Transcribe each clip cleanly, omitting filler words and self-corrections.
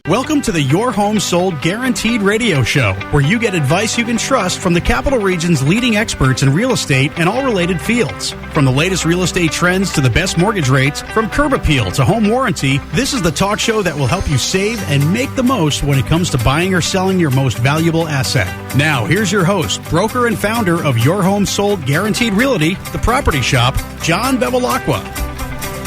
Welcome to the Your Home Sold Guaranteed radio show, where you get advice you can trust from the Capital Region's leading experts in real estate and all related fields. From the latest real estate trends to the best mortgage rates, from curb appeal to home warranty, this is the talk show that will help you save and make the most when it comes to buying or selling your most valuable asset. Now, here's your host, broker and founder of Your Home Sold Guaranteed Realty, the property shop, John Bevilacqua.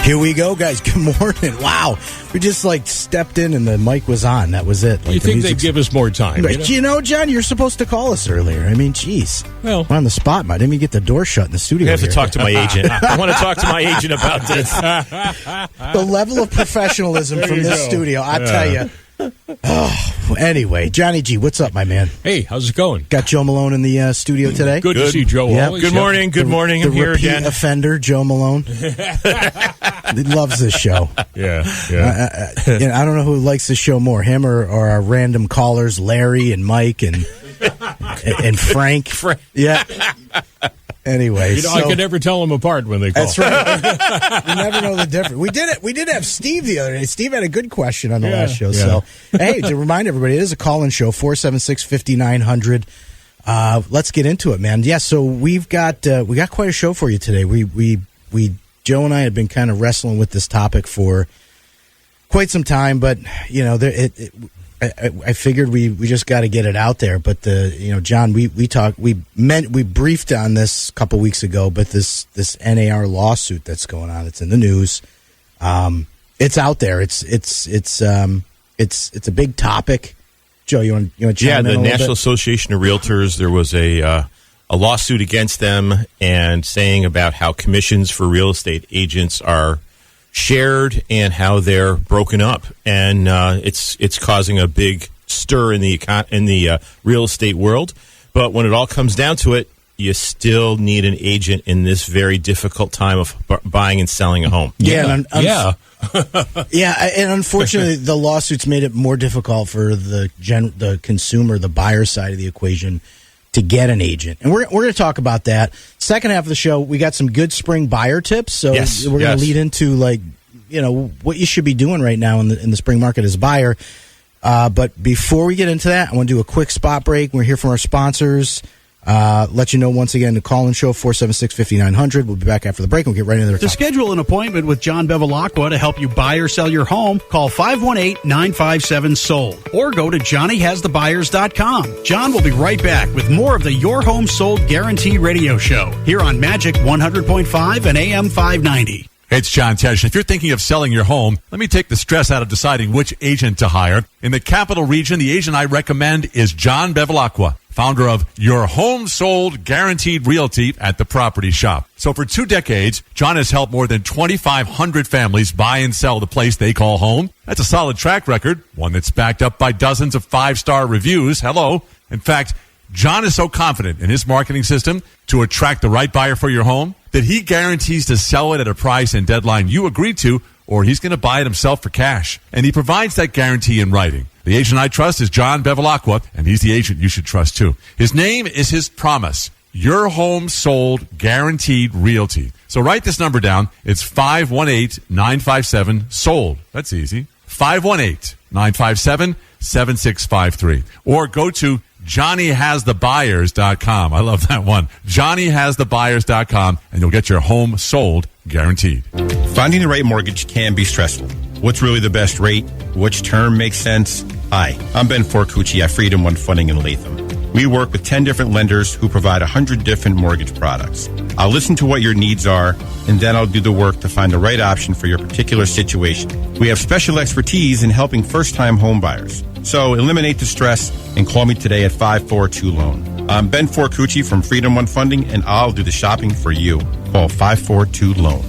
Here we go, guys. Good morning. Wow. We just stepped in and the mic was on. That was it. You think they'd give us more time? But John, you're supposed to call us earlier. I mean, geez. Well, we're on the spot, man. Didn't we get the door shut in the studio? I have to talk to my agent. I want to talk to my agent about this. The level of professionalism from this studio, I tell you. Oh, anyway, Johnny G, what's up, my man? Hey, how's it going? Got Joe Malone in the studio today. Good to see Joe. Yep. Always. Good morning. Good morning. I'm here again. Offender, Joe Malone. He loves this show. Yeah. I don't know who likes this show more, him or our random callers, Larry and Mike and Frank. Yeah. Anyway, I could never tell them apart when they call. That's right. You never know the difference. We did have Steve the other day. Steve had a good question on the last show. Yeah. So, hey, to remind everybody, it is a call-in show, 476-5900. Let's get into it, man. Yeah, so we got quite a show for you today. We Joe and I had been kind of wrestling with this topic for quite some time, but I figured we just got to get it out there. But John, we briefed on this a couple weeks ago, but this NAR lawsuit that's going on, it's in the news. It's out there. It's a big topic. Joe, you want to chime in a the little National bit? Association of Realtors, there was a lawsuit against them and saying about how commissions for real estate agents are shared and how they're broken up, and it's causing a big stir in the real estate world. But when it all comes down to it, you still need an agent in this very difficult time of buying and selling a home. Yeah, and unfortunately, the lawsuits made it more difficult for the consumer, the buyer side of the equation, to get an agent. And we're going to talk about that. Second half of the show, we got some good spring buyer tips. So we're going to lead into what you should be doing right now in the spring market as a buyer. But before we get into that, I want to do a quick spot break. We're here from our sponsors. Let you know once again, the call-in show, 476-5900. We'll be back after the break. We'll get right into the To schedule an appointment with John Bevilacqua to help you buy or sell your home, call 518-957-SOLD or go to johnnyhasthebuyers.com. John will be right back with more of the Your Home Sold Guarantee radio show here on Magic 100.5 and AM 590. It's John Tesh. If you're thinking of selling your home, let me take the stress out of deciding which agent to hire. In the Capital Region, the agent I recommend is John Bevilacqua, founder of Your Home Sold Guaranteed Realty at the Property Shop. So for 2 decades, John has helped more than 2,500 families buy and sell the place they call home. That's a solid track record, one that's backed up by dozens of 5-star reviews. Hello. In fact, John is so confident in his marketing system to attract the right buyer for your home that he guarantees to sell it at a price and deadline you agreed to, or he's going to buy it himself for cash. And he provides that guarantee in writing. The agent I trust is John Bevilacqua, and he's the agent you should trust too. His name is his promise. Your Home Sold Guaranteed Realty. So write this number down. It's 518-957-SOLD. That's easy. 518-957-7653. Or go to JohnnyHasTheBuyers.com. I love that one. JohnnyHasTheBuyers.com, and you'll get your home sold guaranteed. Finding the right mortgage can be stressful. What's really the best rate? Which term makes sense? Hi, I'm Ben Forcucci at Freedom One Funding in Latham. We work with 10 different lenders who provide 100 different mortgage products. I'll listen to what your needs are, and then I'll do the work to find the right option for your particular situation. We have special expertise in helping first-time home buyers. So eliminate the stress and call me today at 542-LOAN. I'm Ben Forcucci from Freedom One Funding, and I'll do the shopping for you. Call 542-LOAN.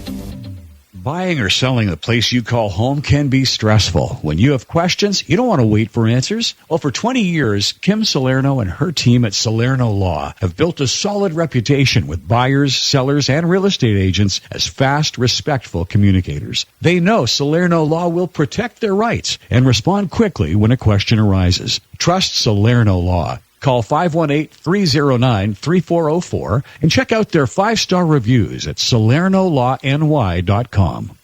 Buying or selling the place you call home can be stressful. When you have questions, you don't want to wait for answers. Well, for 20 years, Kim Salerno and her team at Salerno Law have built a solid reputation with buyers, sellers, and real estate agents as fast, respectful communicators. They know Salerno Law will protect their rights and respond quickly when a question arises. Trust Salerno Law. Call 518-309-3404 and check out their 5-star reviews at SalernoLawNY.com.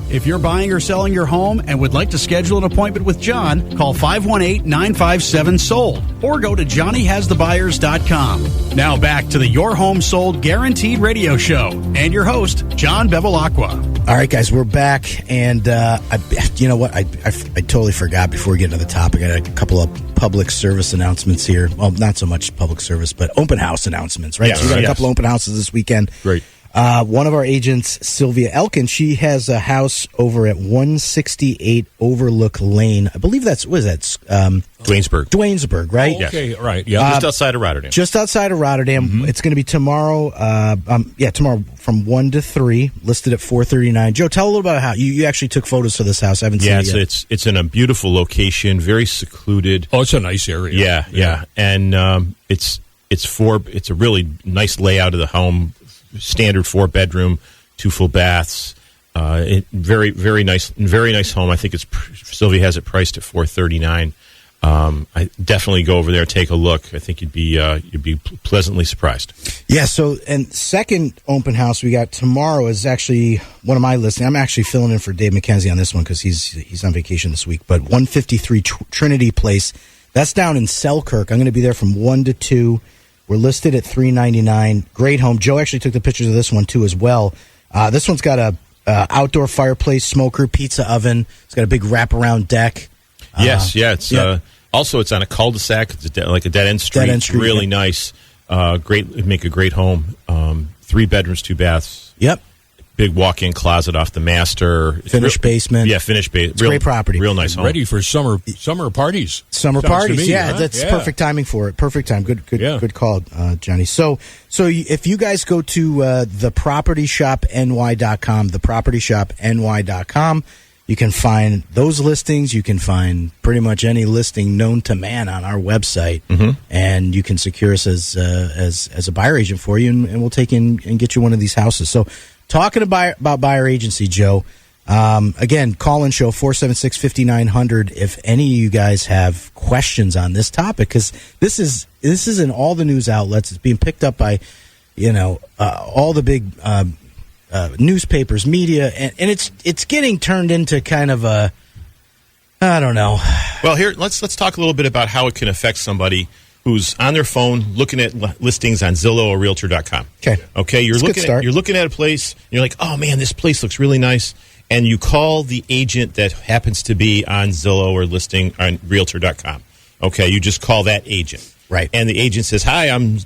If you're buying or selling your home and would like to schedule an appointment with John, call 518-957-SOLD or go to johnnyhasthebuyers.com. Now back to the Your Home Sold Guaranteed Radio Show and your host, John Bevilacqua. All right, guys, we're back, and you know what? I totally forgot before we get into the topic. I had a couple of public service announcements here. Well, not so much public service, but open house announcements, right? Yes, So we got a yes. couple open houses this weekend. Great. One of our agents, Sylvia Elkin, she has a house over at 168 Overlook Lane. I believe that's, what is that? Dwaynesburg, right? Okay, right. Yeah. Just outside of Rotterdam. Just outside of Rotterdam. Mm-hmm. It's going to be tomorrow. Tomorrow from 1 to 3, listed at $439. Joe, tell a little about how you actually took photos for this house. I haven't seen it yet. It's in a beautiful location, very secluded. Oh, it's a nice area. Yeah. And it's a really nice layout of the home. Standard 4-bedroom, 2 full baths. Very nice home. I think Sylvia has it priced at $439. I definitely go over there, take a look. I think you'd be pleasantly surprised. Yeah. So, and second open house we got tomorrow is actually one of my listings. I'm actually filling in for Dave McKenzie on this one because he's on vacation this week. But 153 Trinity Place, that's down in Selkirk. I'm going to be there from 1 to 2. We're listed at $399. Great home. Joe actually took the pictures of this one too as well. This one's got a outdoor fireplace, smoker, pizza oven. It's got a big wraparound deck. Yes. Also, it's on a cul-de-sac. It's like a dead-end street. Really nice. Great. Make a great home. 3 bedrooms, 2 baths. Yep. Big walk-in closet off the master. Finished basement. Yeah, finished basement. Great property. Real nice home. Ready for summer parties. Summer Sounds parties. to me, Yeah, huh? that's perfect timing for it. Perfect time. Good call, Johnny. So if you guys go to thepropertyshopny.com, thepropertyshopny.com, you can find those listings. You can find pretty much any listing known to man on our website, and you can secure us as a buyer agent for you, and we'll take in and get you one of these houses. So, talking about buyer agency, Joe. Again, call-in show 476-5900 if any of you guys have questions on this topic, because this is in all the news outlets. It's being picked up by all the big newspapers, media, and it's getting turned into kind of a, I don't know. Well, here let's talk a little bit about how it can affect somebody who's on their phone looking at listings on Zillow or Realtor.com. Okay, you're looking at a place, and you're like, oh man, this place looks really nice, and you call the agent that happens to be on Zillow or listing on Realtor.com. Okay, you just call that agent, right? And the agent says, "Hi, I'm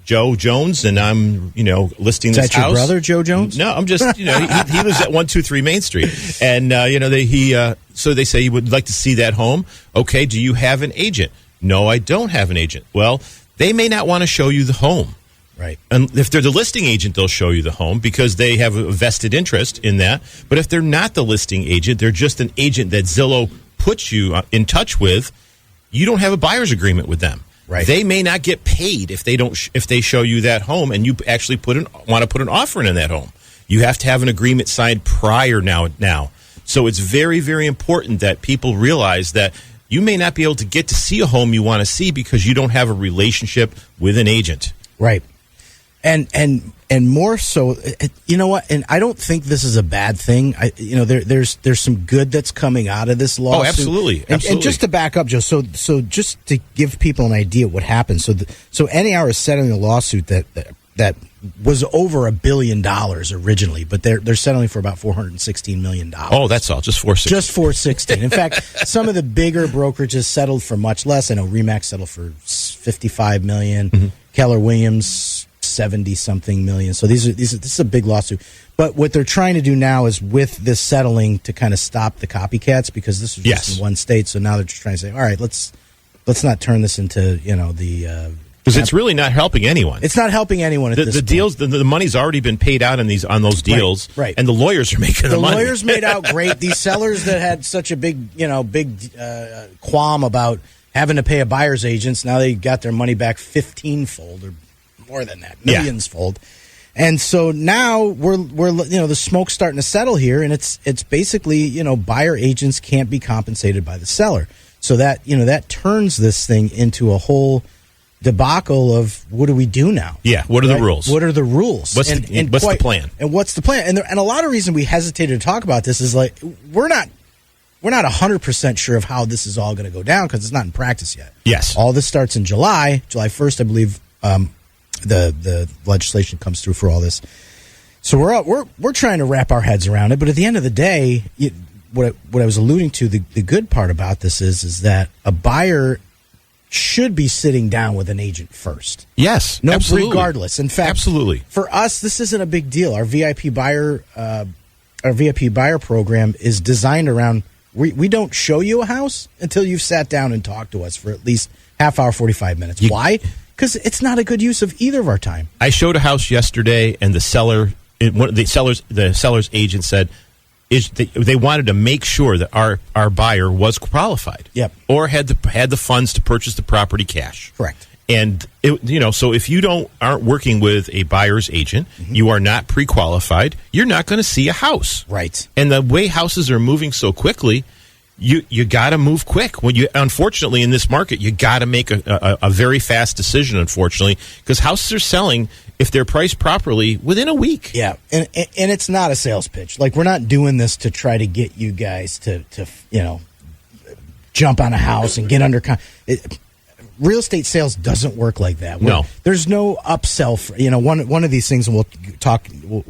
Joe Jones, and I'm listing this house." Is that your brother, Joe Jones? No, I'm just he lives at 123 Main Street, and so they say you would like to see that home. Okay, do you have an agent? No, I don't have an agent. Well, they may not want to show you the home. Right. And if they're the listing agent, they'll show you the home because they have a vested interest in that. But if they're not the listing agent, they're just an agent that Zillow puts you in touch with, you don't have a buyer's agreement with them. Right. They may not get paid if they show you that home and you actually want to put an offer in that home. You have to have an agreement signed prior now. So it's very, very important that people realize that you may not be able to get to see a home you want to see because you don't have a relationship with an agent. Right. And more so, you know what? And I don't think this is a bad thing. There's some good that's coming out of this lawsuit. Oh, absolutely. And just to back up, Joe. So just to give people an idea what happened. So NAR is settling a lawsuit that was over $1 billion originally, but they're settling for about $416 million. Oh, that's all. Just $416. Just $416. In fact, some of the bigger brokerages settled for much less. I know RE/MAX settled for $55 million. Mm-hmm. Keller Williams 70-something million. So this is a big lawsuit. But what they're trying to do now is with this settling to kind of stop the copycats, because this was just in one state. So now they're just trying to say, all right, let's not turn this into because it's really not helping anyone. It's not helping anyone at this point. Deals, the money's already been paid out on those deals, right? And the lawyers are making the money. The lawyers made out great. These sellers that had such a big qualm about having to pay a buyer's agent, now they got their money back 15-fold or more than that, millions-fold. And so now we're the smoke's starting to settle here, and it's basically buyer agents can't be compensated by the seller, so that that turns this thing into a whole debacle of what do we do now? Yeah, what are the rules? What are the rules? What's the plan? And what's the plan? And a lot of reason we hesitated to talk about this is like we're not 100% sure of how this is all going to go down because it's not in practice yet. Yes. All this starts in July 1st, I believe. The legislation comes through for all this. So we're trying to wrap our heads around it. But at the end of the day, what I was alluding to, the good part about this is that a buyer should be sitting down with an agent first. Yes, no, absolutely. Regardless. In fact, absolutely. For us, this isn't a big deal. Our VIP buyer program is designed around. We don't show you a house until you've sat down and talked to us for at least half hour, 45 minutes. Why? Because it's not a good use of either of our time. I showed a house yesterday, and the seller's agent said they wanted to make sure that our buyer was qualified, or had the funds to purchase the property cash. Correct. And so if you aren't working with a buyer's agent, you are not pre-qualified. You're not going to see a house, right? And the way houses are moving so quickly, you got to move quick. Unfortunately, in this market, you got to make a very fast decision. Unfortunately, because houses are selling if they're priced properly within a week. Yeah, and it's not a sales pitch. Like we're not doing this to try to get you guys to jump on a house and get under. Real estate sales doesn't work like that. No, there's no upsell. One of these things we'll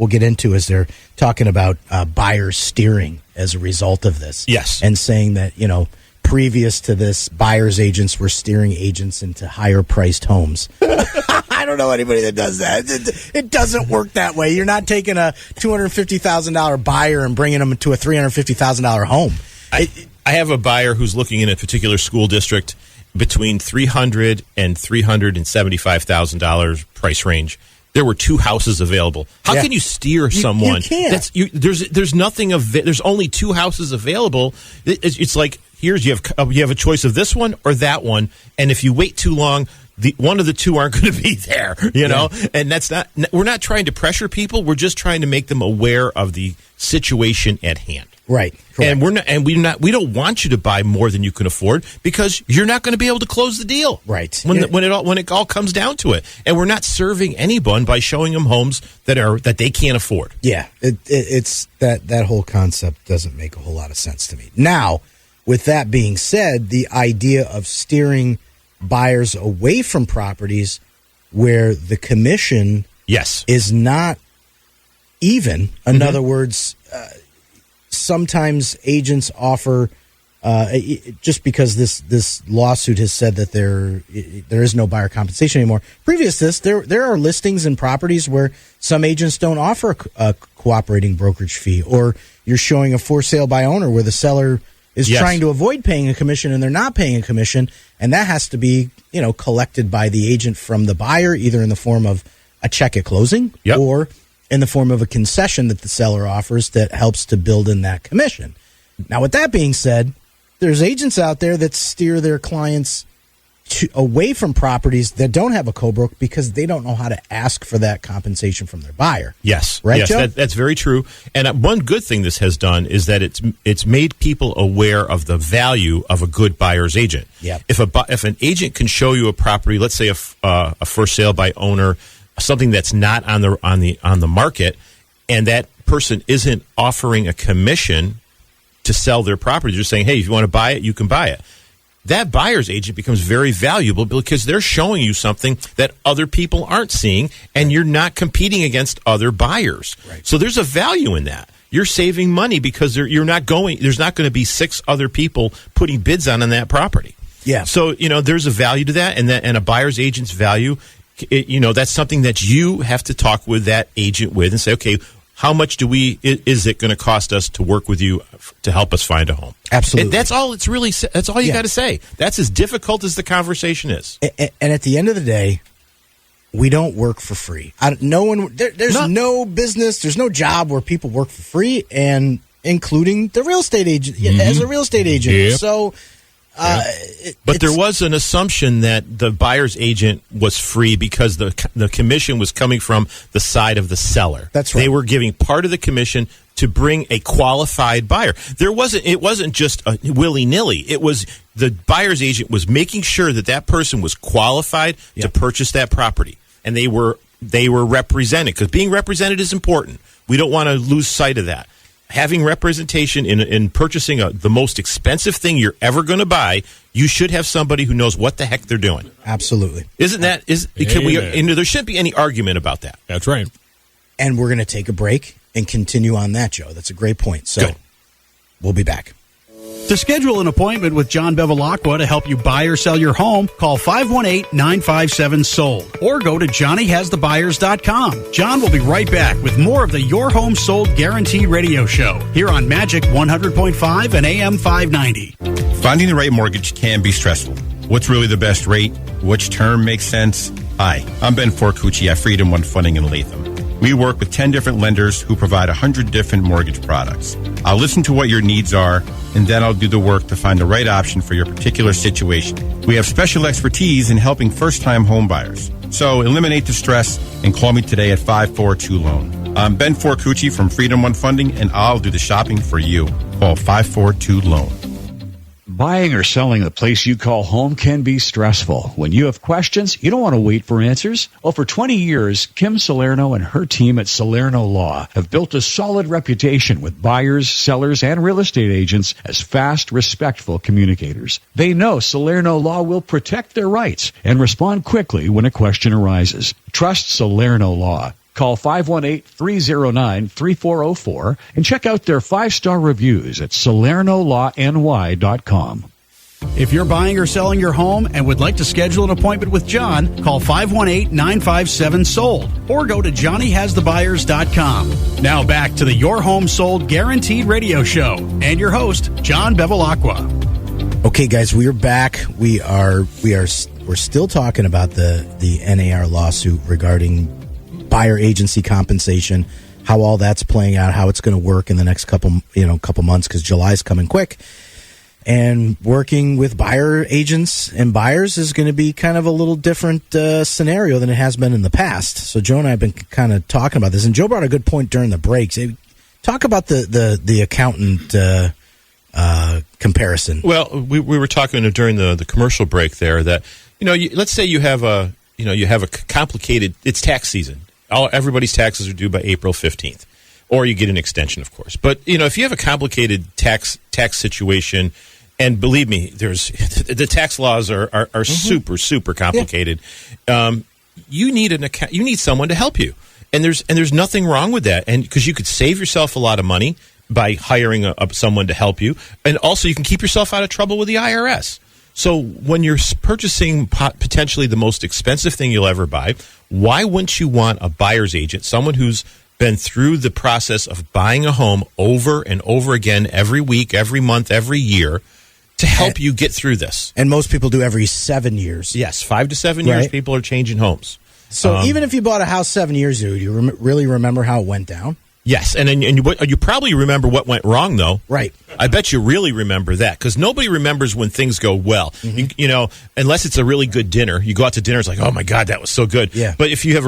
get into is they're talking about buyers steering as a result of this. Yes, and saying that previous to this, buyers agents were steering agents into higher priced homes. I don't know anybody that does that. It doesn't work that way. You're not taking a $250,000 buyer and bringing them to a $350,000 home. I have a buyer who's looking in a particular school district between $300,000 and $375,000 price range. There were 2 houses available. How can you steer someone? You can't. There's nothing there's only 2 houses available. It's like you have a choice of this one or that one, and if you wait too long, one of the 2 aren't going to be there. And that's not. We're not trying to pressure people. We're just trying to make them aware of the situation at hand. Right. Correct. And we don't want you to buy more than you can afford because you're not going to be able to close the deal. Right. When it all comes down to it. And we're not serving anyone by showing them homes that they can't afford. Yeah. It's that whole concept doesn't make a whole lot of sense to me. Now, with that being said, the idea of steering buyers away from properties where the commission is not even. In other words, sometimes agents offer just because this lawsuit has said that there is no buyer compensation anymore. Previous to this, there are listings and properties where some agents don't offer a cooperating brokerage fee, or you're showing a for sale by owner where the seller is trying to avoid paying a commission and they're not paying a commission, and that has to be collected by the agent from the buyer, either in the form of a check at closing or in the form of a concession that the seller offers that helps to build in that commission. Now, with that being said, there's agents out there that steer their clients away from properties that don't have a co-broke because they don't know how to ask for that compensation from their buyer. Yes. Right, yes, Joe? That's very true. And one good thing this has done is that it's made people aware of the value of a good buyer's agent. Yep. If an agent can show you a property, let's say a for sale by owner, something that's not on the market, and that person isn't offering a commission to sell their property, they're saying, hey, if you want to buy it, you can buy it. That buyer's agent becomes very valuable because they're showing you something that other people aren't seeing, and you're not competing against other buyers. Right. So there's a value in that. You're saving money because there's not going to be 6 other people putting bids on that property. Yeah. So, there's a value to that, and a buyer's agent's value, that's something that you have to talk with that agent with and say, okay, how much is it going to cost us to work with you to help us find a home? Absolutely. And that's all you got to say. That's as difficult as the conversation is. And at the end of the day, we don't work for free. There's no business, there's no job where people work for free, and including the real estate agent, as a real estate agent. Yep. So, but there was an assumption that the buyer's agent was free because the commission was coming from the side of the seller. That's right. They were giving part of the commission to bring a qualified buyer. It wasn't just a willy-nilly. It was the buyer's agent was making sure that person was qualified to purchase that property, and they were represented, because being represented is important. We don't want to lose sight of that. Having representation in purchasing the most expensive thing you're ever going to buy, you should have somebody who knows what the heck they're doing. Absolutely. There shouldn't be any argument about that. That's right. And we're going to take a break and continue on that, Joe. That's a great point. So Good. We'll be back. To schedule an appointment with John Bevilacqua to help you buy or sell your home, call 518-957-SOLD or go to johnnyhasthebuyers.com. John will be right back with more of the Your Home Sold Guaranteed radio show here on Magic 100.5 and AM 590. Finding the right mortgage can be stressful. What's really the best rate? Which term makes sense? Hi, I'm Ben Forcucci at Freedom One Funding in Latham. We work with 10 different lenders who provide 100 different mortgage products. I'll listen to what your needs are, and then I'll do the work to find the right option for your particular situation. We have special expertise in helping first-time home buyers. So eliminate the stress and call me today at 542-LOAN. I'm Ben Forcucci from Freedom One Funding, and I'll do the shopping for you. Call 542-LOAN. Buying or selling the place you call home can be stressful. When you have questions, you don't want to wait for answers. Well, for 20 years, Kim Salerno and her team at Salerno Law have built a solid reputation with buyers, sellers, and real estate agents as fast, respectful communicators. They know Salerno Law will protect their rights and respond quickly when a question arises. Trust Salerno Law. Call 518-309-3404 and check out their 5-star reviews at SalernoLawNY.com. If you're buying or selling your home and would like to schedule an appointment with John, call 518-957-SOLD or go to johnnyhasthebuyers.com. Now back to the Your Home Sold Guaranteed radio show and your host, John Bevilacqua. Okay, guys, we are back. We're still talking about the NAR lawsuit regarding buyer agency compensation, how all that's playing out, how it's going to work in the next couple months, because July's coming quick. And working with buyer agents and buyers is going to be kind of a little different scenario than it has been in the past. So Joe and I have been kind of talking about this, and Joe brought a good point during the breaks. Talk about the accountant comparison. Well, we were talking during the commercial break there that let's say you have a complicated. It's tax season. Everybody's taxes are due by April 15th, or you get an extension, of course. But if you have a complicated tax situation, and believe me, the tax laws are super complicated. Yeah. You need someone to help you, and there's nothing wrong with that. And because you could save yourself a lot of money by hiring someone to help you, and also you can keep yourself out of trouble with the IRS. So when you're purchasing potentially the most expensive thing you'll ever buy, why wouldn't you want a buyer's agent, someone who's been through the process of buying a home over and over again, every week, every month, every year, to help you get through this? And most people do every 7 years. Yes, 5 to 7 years, people are changing homes. So even if you bought a house 7 years ago, do you really remember how it went down? Yes, and you probably remember what went wrong, though. Right. I bet you really remember that, because nobody remembers when things go well. Mm-hmm. Unless it's a really good dinner. You go out to dinner, it's like, oh, my God, that was so good. Yeah. But if you have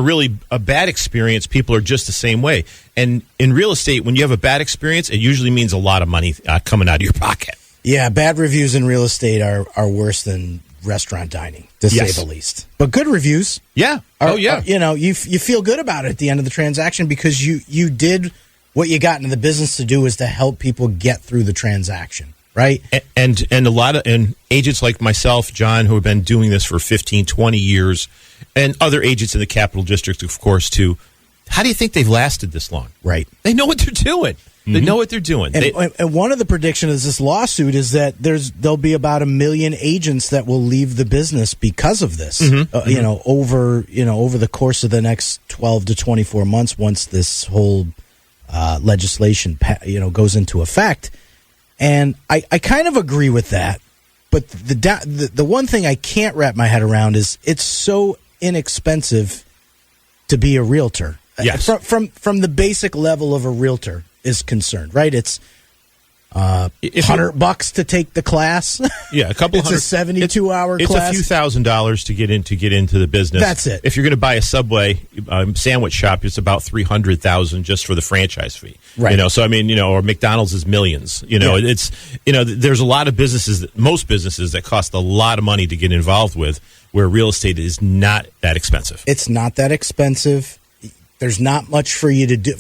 a bad experience, people are just the same way. And in real estate, when you have a bad experience, it usually means a lot of money coming out of your pocket. Yeah, bad reviews in real estate are worse than restaurant dining, to say the least. But good reviews. Yeah. You feel good about it at the end of the transaction, because you did what you got into the business to do, is to help people get through the transaction, right? And a lot of agents like myself, John, who have been doing this for 15, 20 years, and other agents in the Capital District, of course, too. How do you think they've lasted this long? Right. They know what they're doing. They know what they're doing. And one of the predictions of this lawsuit is that there'll be about 1 million agents that will leave the business because of this. Over the course of the next 12 to 24 months, once this whole legislation goes into effect. And I kind of agree with that. But the one thing I can't wrap my head around is it's so inexpensive to be a realtor. Yes. From the basic level of a realtor is concerned, right? It's $100 to take the class. Yeah, a couple it's hundred. It's a 72-hour class. It's a few $1,000s to get into the business. That's it. If you're going to buy a Subway sandwich shop, it's about $300,000 just for the franchise fee. Right. So I mean, or McDonald's is millions. It's there's a lot of businesses, most businesses that cost a lot of money to get involved with, where real estate is not that expensive. It's not that expensive. There's not much for you to do.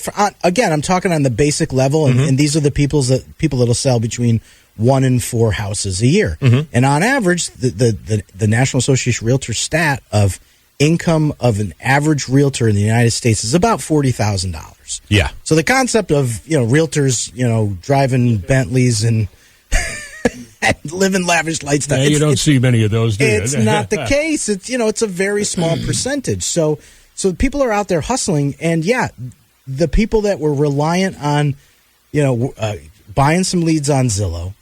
Again, I'm talking on the basic level, and these are the people that'll sell between 1 and 4 houses a year. And on average, the National Association of Realtors stat of income of an average realtor in the United States is about $40,000. Yeah. So the concept of realtors driving Bentleys and living lavish lifestyle. Yeah, you don't see many of those, do you? It's not the case. It's it's a very small percentage. So people are out there hustling, and the people that were reliant on, buying some leads on Zillow,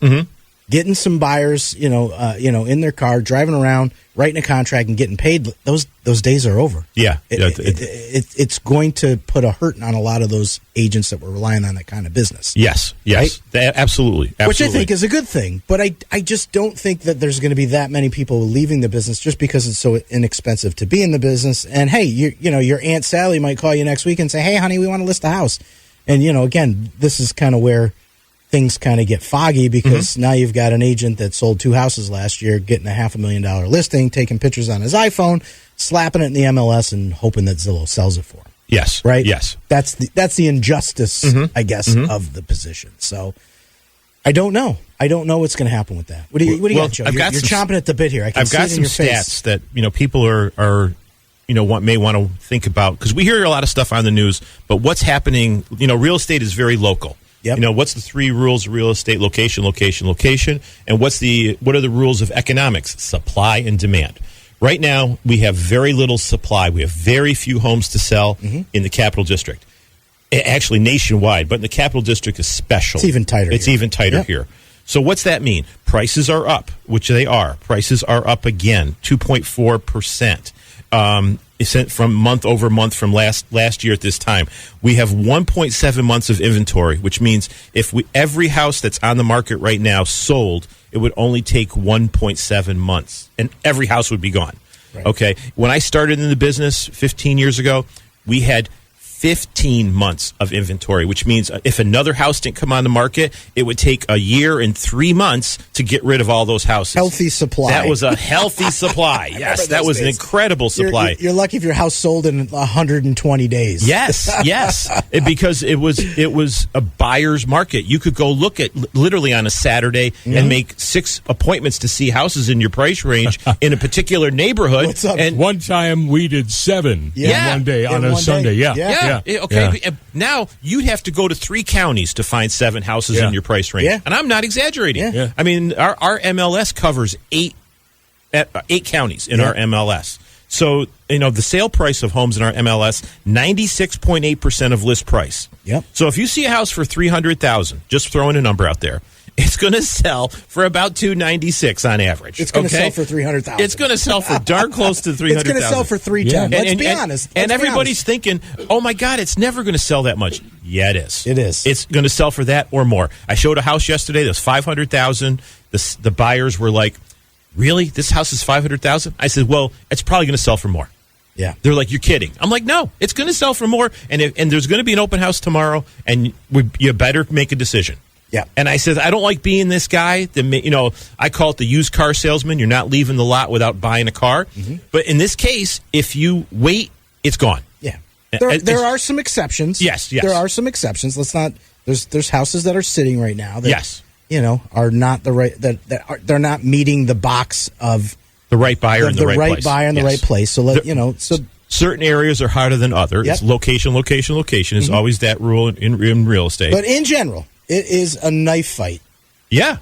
getting some buyers, in their car, driving around, writing a contract, and getting paid. Those days are over. Yeah, it's going to put a hurt on a lot of those agents that were relying on that kind of business. Yes, right? Absolutely. Which I think is a good thing, but I just don't think that there's going to be that many people leaving the business just because it's so inexpensive to be in the business. And hey, your Aunt Sally might call you next week and say, "Hey, honey, we want to list a house." And again, this is kind of where things kind of get foggy, because now you've got an agent that sold 2 houses last year, getting a $500,000 listing, taking pictures on his iPhone, slapping it in the MLS, and hoping that Zillow sells it for him. Yes. Right? Yes. That's the injustice, I guess, of the position. So I don't know. I don't know what's going to happen with that. What do you got, Joe? You're chomping at the bit here. I can I've see got it in some your face. stats that people are may want to think about, because we hear a lot of stuff on the news, but what's happening? Real estate is very local. Yep. What's the 3 rules of real estate? Location, location, location. And what are the rules of economics? Supply and demand. Right now, we have very little supply. We have very few homes to sell in the Capital District. Actually, nationwide, but in the Capital District especially. It's even tighter. It's even tighter here. So what's that mean? Prices are up, which they are. Prices are up again, 2.4%. From month over month from last year at this time. We have 1.7 months of inventory, which means if every house that's on the market right now sold, it would only take 1.7 months, and every house would be gone. Right. Okay. When I started in the business 15 years ago, we had 15 months of inventory, which means if another house didn't come on the market, it would take a year and 3 months to get rid of all those houses. Healthy supply. That was a healthy supply. Yes, that was an incredible supply. You're lucky if your house sold in 120 days. Yes, because it was a buyer's market. You could go look at literally on a Saturday and make 6 appointments to see houses in your price range in a particular neighborhood. What's up? And one time we did 7 in one day on a Sunday. Yeah. Okay. Yeah. Now you'd have to go to 3 counties to find 7 houses in your price range. Yeah. And I'm not exaggerating. Yeah. I mean, our MLS covers 8 counties in our MLS. So, the sale price of homes in our MLS, 96.8% of list price. Yep. So if you see a house for $300,000, just throwing a number out there, it's going to sell for about $296 on average. It's going to sell for $300,000. It's going to sell for darn close to $300,000. It's going to sell for $310,000. Let's be honest. And everybody's thinking, "Oh my God, it's never going to sell that much." Yeah, it is. It is. It's going to sell for that or more. I showed a house yesterday that was $500,000. The buyers were like, "Really? This house is $500,000?" I said, "Well, it's probably going to sell for more." Yeah. They're like, "You're kidding." I'm like, "No, it's going to sell for more, and there's going to be an open house tomorrow, and you better make a decision." Yeah. And I said, I don't like being this guy. I call it the used car salesman. You're not leaving the lot without buying a car. But in this case, if you wait, it's gone. Yeah. There are some exceptions. Yes. There are some exceptions. Let's not. There's houses that are sitting right now that yes. Are not the right they're not meeting the box of the right buyer in the right place. buyer in the right place. So certain areas are harder than others. Yep. It's location is always that rule in real estate. But in general, it is a knife fight. Yeah.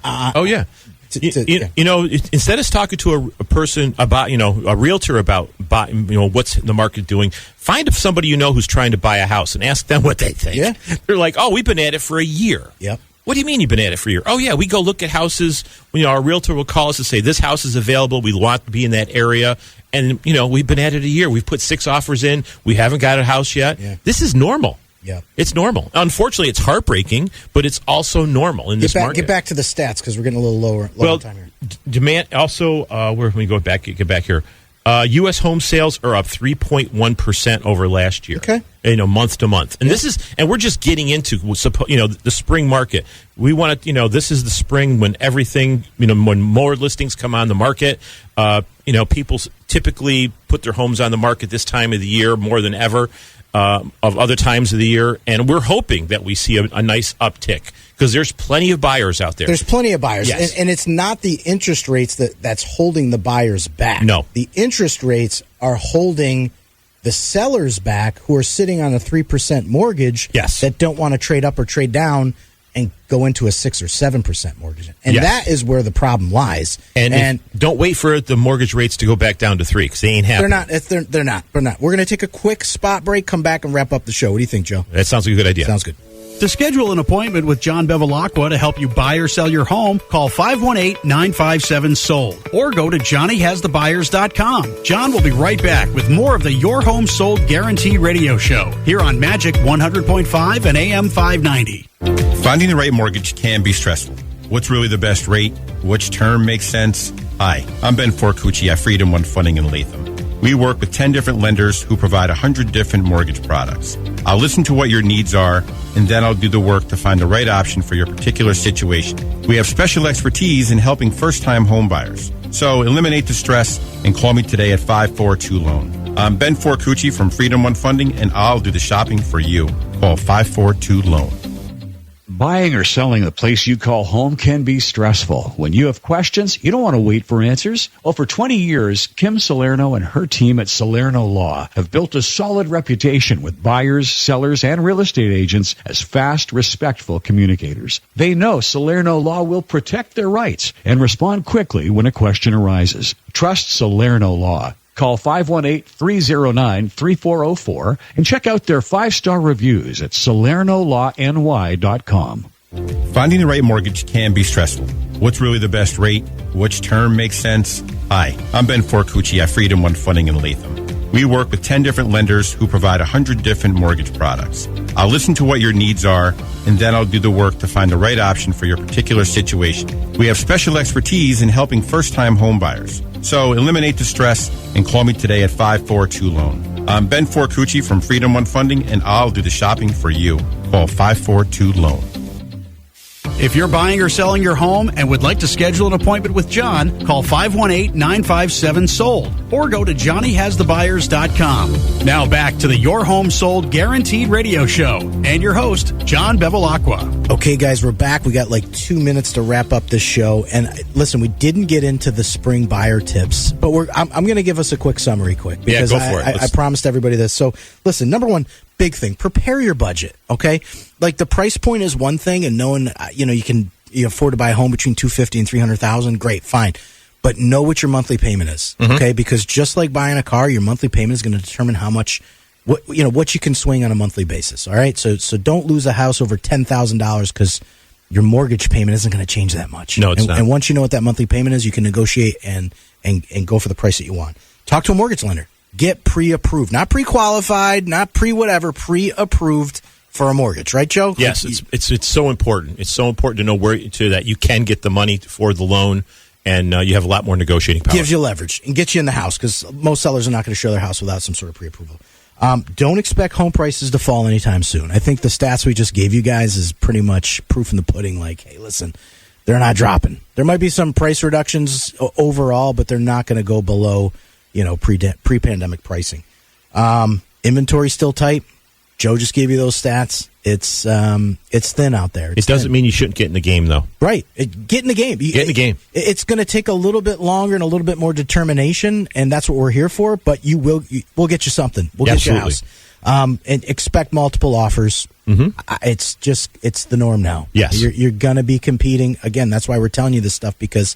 Instead of talking to a person about, a realtor about, what's the market doing, find somebody who's trying to buy a house and ask them what they think. Yeah. They're like, "Oh, we've been at it for a year." Yep. What do you mean you've been at it for a year? "Oh, yeah, we go look at houses. Our realtor will call us and say, this house is available. We want to be in that area. And, we've been at it a year. We've put 6 offers in. We haven't got a house yet." Yeah. This is normal. Yeah. It's normal. Unfortunately, it's heartbreaking, but it's also normal in this market. Get back to the stats because we're getting a little lower well, time here. Demand also, where can we go back? Get back here. U.S. home sales are up 3.1% over last year. Okay. Month to month. And we're just getting into, the spring market. We want to, this is the spring when everything, when more listings come on the market. People typically put their homes on the market this time of the year more than ever. Of other times of the year, and we're hoping that we see a nice uptick because there's plenty of buyers out there. There's plenty of buyers, yes. and it's not the interest rates that's holding the buyers back. No. The interest rates are holding the sellers back who are sitting on a 3% mortgage yes. that don't want to trade up or trade down and go into a 6 or 7% mortgage. And yes. that is where the problem lies. And don't wait for the mortgage rates to go back down to 3 because they ain't happening. They're not. We're going to take a quick spot break, come back and wrap up the show. What do you think, Joe? That sounds like a good idea. Sounds good. To schedule an appointment with John Bevilacqua to help you buy or sell your home, call 518-957-SOLD or go to johnnyhasthebuyers.com. John will be right back with more of the Your Home Sold Guarantee radio show here on Magic 100.5 and AM 590. Finding the right mortgage can be stressful. What's really the best rate? Which term makes sense? Hi, I'm Ben Forcucci at Freedom One Funding in Latham. We work with 10 different lenders who provide 100 different mortgage products. I'll listen to what your needs are, and then I'll do the work to find the right option for your particular situation. We have special expertise in helping first-time home buyers. So eliminate the stress and call me today at 542-LOAN. I'm Ben Forcucci from Freedom One Funding, and I'll do the shopping for you. Call 542-LOAN. Buying or selling the place you call home can be stressful. When you have questions, you don't want to wait for answers. Well, for 20 years, Kim Salerno and her team at Salerno Law have built a solid reputation with buyers, sellers, and real estate agents as fast, respectful communicators. They know Salerno Law will protect their rights and respond quickly when a question arises. Trust Salerno Law. Call 518-309-3404 and check out their 5-star reviews at SalernoLawNY.com. Finding the right mortgage can be stressful. What's really the best rate? Which term makes sense? Hi, I'm Ben Forcucci at Freedom One Funding in Latham. We work with 10 different lenders who provide 100 different mortgage products. I'll listen to what your needs are, and then I'll do the work to find the right option for your particular situation. We have special expertise in helping first-time home buyers. So eliminate the stress and call me today at 542-LOAN. I'm Ben Forcucci from Freedom One Funding, and I'll do the shopping for you. Call 542-LOAN. If you're buying or selling your home and would like to schedule an appointment with John, call 518-957-SOLD or go to johnnyhasthebuyers.com. Now back to the Your Home Sold Guaranteed radio show and your host, John Bevilacqua. Okay, guys, we're back. We got like 2 minutes to wrap up this show. And listen, we didn't get into the spring buyer tips, but I'm going to give us a quick summary because go for it. I promised everybody this. So listen, number one, big thing, prepare your budget, okay? Like the price point is one thing, and knowing you can afford to buy a home between $250,000 and $300,000, great, fine. But know what your monthly payment is, okay? Because just like buying a car, your monthly payment is going to determine how much what you can swing on a monthly basis. All right, so don't lose a house over $10,000 because your mortgage payment isn't going to change that much. No, it's not. And once you know what that monthly payment is, you can negotiate and go for the price that you want. Talk to a mortgage lender. Get pre-approved, not pre-qualified, not pre-whatever, pre-approved for a mortgage, right, Joe? Yes, it's so important. It's so important to know that you can get the money for the loan, and you have a lot more negotiating power. Gives you leverage and gets you in the house because most sellers are not going to show their house without some sort of pre-approval. Don't expect home prices to fall anytime soon. I think the stats we just gave you guys is pretty much proof in the pudding. Like, hey, listen, they're not dropping. There might be some price reductions overall, but they're not going to go below pre-pandemic pricing. Inventory still tight. Joe just gave you those stats. It's thin out there. It doesn't mean you shouldn't get in the game, though. Right. Get in the game. Get in the game. It's going to take a little bit longer and a little bit more determination, and that's what we're here for. But we'll get you something. We'll get you a house. And expect multiple offers. Mm-hmm. It's the norm now. Yes. You're going to be competing. Again, that's why we're telling you this stuff, because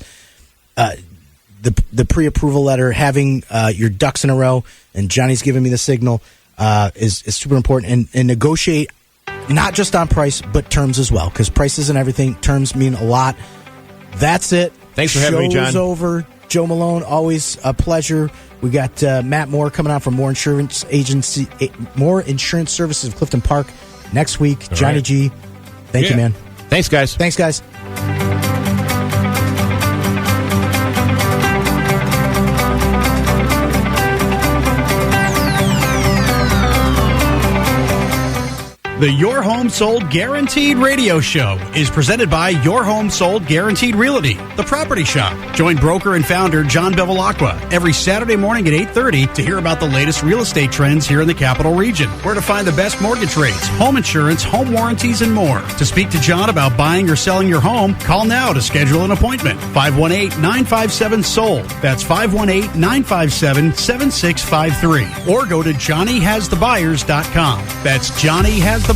the pre-approval letter, having your ducks in a row, and Johnny's giving me the signal, is super important. And negotiate not just on price, but terms as well, because price isn't everything. Terms mean a lot. That's it. Thanks for having me, John. Show's over. Joe Mulone, always a pleasure. We got Matt Moore coming out from More Insurance Services of Clifton Park. next week. Johnny right. G, thank you, man. Thanks, guys. Thanks, guys. The Your Home Sold Guaranteed radio show is presented by Your Home Sold Guaranteed Realty, the property shop. Join broker and founder John Bevilacqua every Saturday morning at 8:30 to hear about the latest real estate trends here in the capital region, where to find the best mortgage rates, home insurance, home warranties, and more. To speak to John about buying or selling your home, call now to schedule an appointment. 518-957-SOLD. That's 518-957-7653. Or go to JohnnyHasTheBuyers.com. That's JohnnyHasTheBuyers.com.